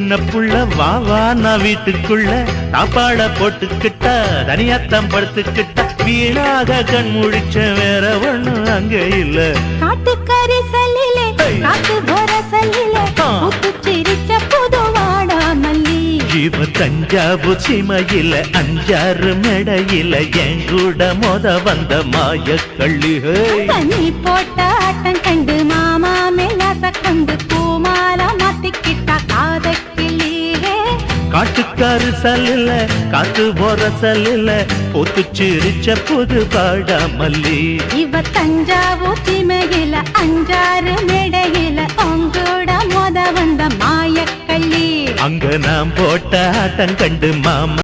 சின்ன புள்ள வா வா நான் வீட்டுக்குள்ள சாப்பாட போட்டுக்கிட்டா தனியாத்தான் படுத்துக்கிட்டா வீணாக கண் முழிச்ச வேற ஒண்ணும் அங்க இல்ல காட்டுக்கறி சல்லிலே காட்டு போற சல்லிலே புத்து சிரிச்ச புது வாடா மல்லி இவ தஞ்சாவூர் சீமையில அஞ்சாறு மேடையில என் கூட மொத வந்த மாயக்கள்ளி நீ போட்ட ஆட்டம் கண்டு மாமா மேலாச கொண்டு பூமால மாத்திக்கிட்டா காதக்கிள்ளி காட்டுக்காரு சல்லில காத்து போற சல்லில பொத்து சிரிச்ச புது பாடா மல்லி இவ தஞ்சாவூர் சீமையில அஞ்சாறு மேடையில உங்கூட மொத வந்த மாயக்கள்ளி அங்க நாம் போட்ட ஆட்டம் கண்டு மாமா